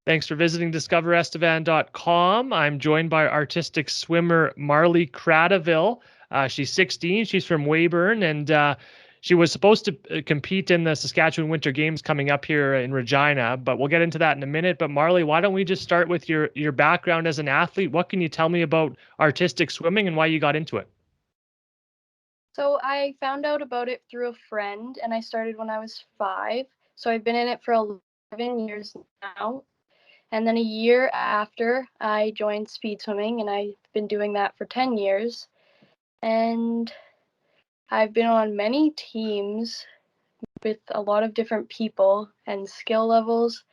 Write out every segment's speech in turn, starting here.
Thanks for visiting discoverestevan.com. I'm joined by artistic swimmer Marley Kradovill. She's 16. She's from Weyburn, and she was supposed to compete in the Saskatchewan Winter Games coming up here in Regina, but we'll get into that in a minute. But Marley, why don't we just start with your background as an athlete? What can you tell me about artistic swimming and why you got into it? So I found out about it through a friend, and I started when I was 5. So I've been in it for 11 years now. And then a year after, I joined speed swimming, and I've been doing that for 10 years. And I've been on many teams with a lot of different people and skill levels.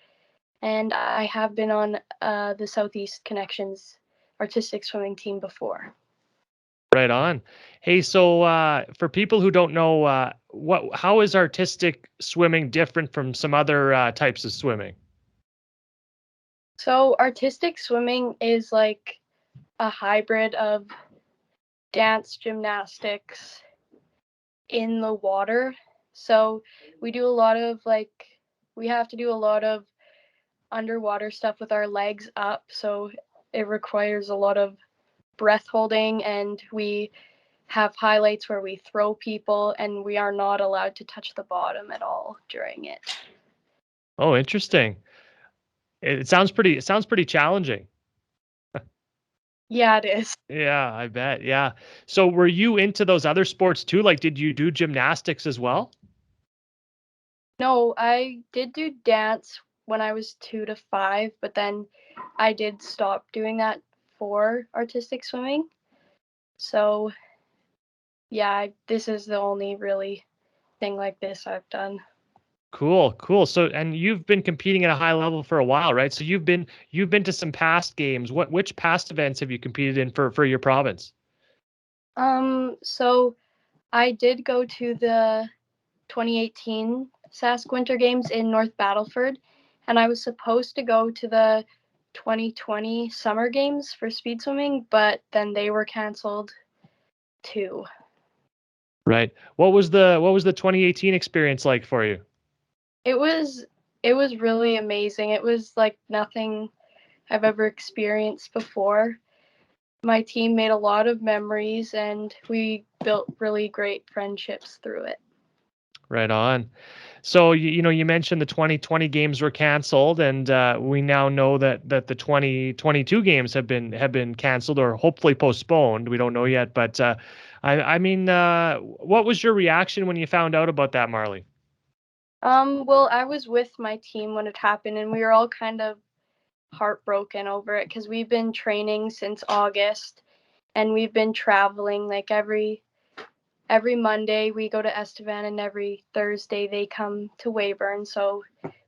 And I have been on the Southeast Connections artistic swimming team before. Right on. Hey, so for people who don't know, how is artistic swimming different from some other types of swimming? So artistic swimming is like a hybrid of dance, gymnastics in the water. So we do a lot of we have to do a lot of underwater stuff with our legs up. So it requires a lot of breath holding, and we have highlights where we throw people, and we are not allowed to touch the bottom at all during it. Oh, interesting. It sounds pretty challenging. Yeah, it is. Yeah, I bet. Yeah. So were you into those other sports too? Like, did you do gymnastics as well? No, I did do dance when I was 2 to 5, but then I did stop doing that for artistic swimming. So, yeah, this is the only really thing like this I've done. Cool, cool. So, and you've been competing at a high level for a while, right? So you've been to some past games. Which past events have you competed in for your province? So I did go to the 2018 Sask Winter Games in North Battleford, and I was supposed to go to the 2020 Summer Games for speed swimming, but then they were canceled too. Right. What was the 2018 experience like for you? It was it was really amazing. It was like nothing I've ever experienced before. My team made a lot of memories, and we built really great friendships through it. Right on. So you mentioned the 2020 games were canceled, and we now know that the 2022 games have been canceled or hopefully postponed. We don't know yet, but I mean, what was your reaction when you found out about that, Marley? Well, I was with my team when it happened, and we were all kind of heartbroken over it because we've been training since August, and we've been traveling like every Monday we go to Estevan, and every Thursday they come to Weyburn. So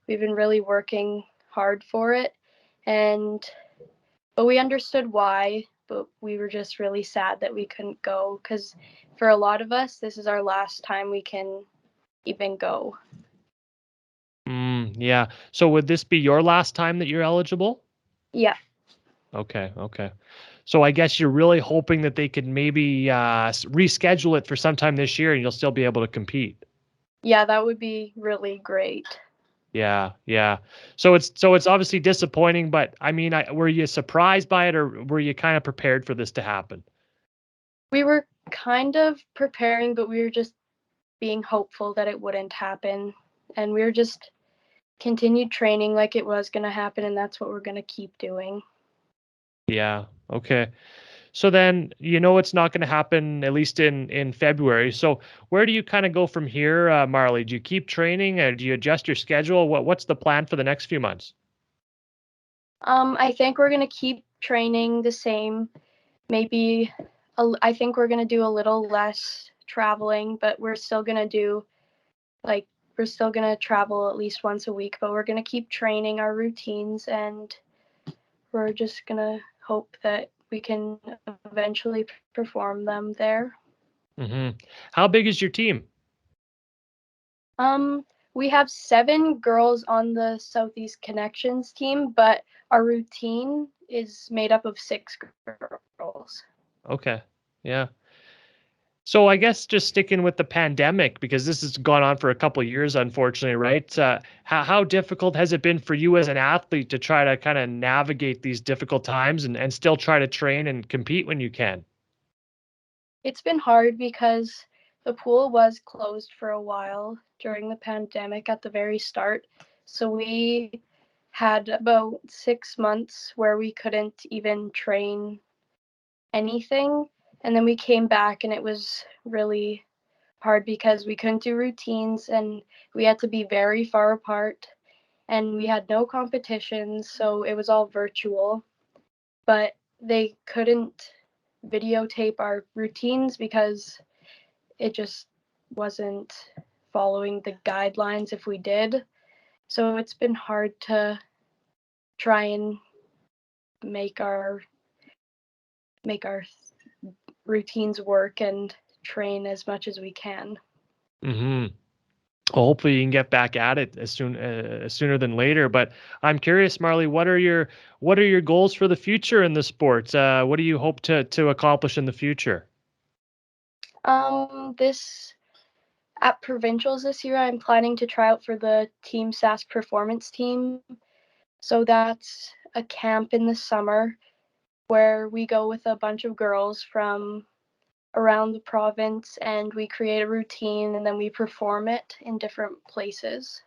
we've been really working hard for it, and but we understood why, but we were just really sad that we couldn't go because for a lot of us this is our last time we can even go. Yeah. So would this be your last time that you're eligible? Yeah. Okay, okay. So I guess you're really hoping that they could maybe reschedule it for sometime this year and you'll still be able to compete. Yeah, that would be really great. Yeah, yeah. So it's obviously disappointing, but I mean, were you surprised by it or were you kind of prepared for this to happen? We were kind of preparing, but we were just being hopeful that it wouldn't happen. And we were just continued training like it was going to happen, and that's what we're going to keep doing. Yeah. Okay. So then it's not going to happen at least in February. So where do you kind of go from here, Marley? Do you keep training or do you adjust your schedule? What's the plan for the next few months? I think we're going to keep training the same. Maybe I think we're going to do a little less traveling, but we're still going to do like we're still going to travel at least once a week, but we're going to keep training our routines, and we're just going to hope that we can eventually perform them there. Hmm. How big is your team? Um, we have 7 girls on the Southeast Connections team, but our routine is made up of 6 girls. Okay. Yeah. So I guess just sticking with the pandemic, because this has gone on for a couple of years, unfortunately, right? How difficult has it been for you as an athlete to try to kind of navigate these difficult times and still try to train and compete when you can? It's been hard because the pool was closed for a while during the pandemic at the very start. So we had about 6 months where we couldn't even train anything. And then we came back and it was really hard because we couldn't do routines and we had to be very far apart and we had no competitions. So it was all virtual. But they couldn't videotape our routines because it just wasn't following the guidelines if we did. So it's been hard to try and make our make our routines work and train as much as we can. Hmm. Well, hopefully you can get back at it sooner than later. But I'm curious, Marley, what are your goals for the future in the sports? What do you hope to accomplish in the future? This at provincials this year, I'm planning to try out for the Team Sask performance team. So that's a camp in the summer where we go with a bunch of girls from around the province and we create a routine and then we perform it in different places.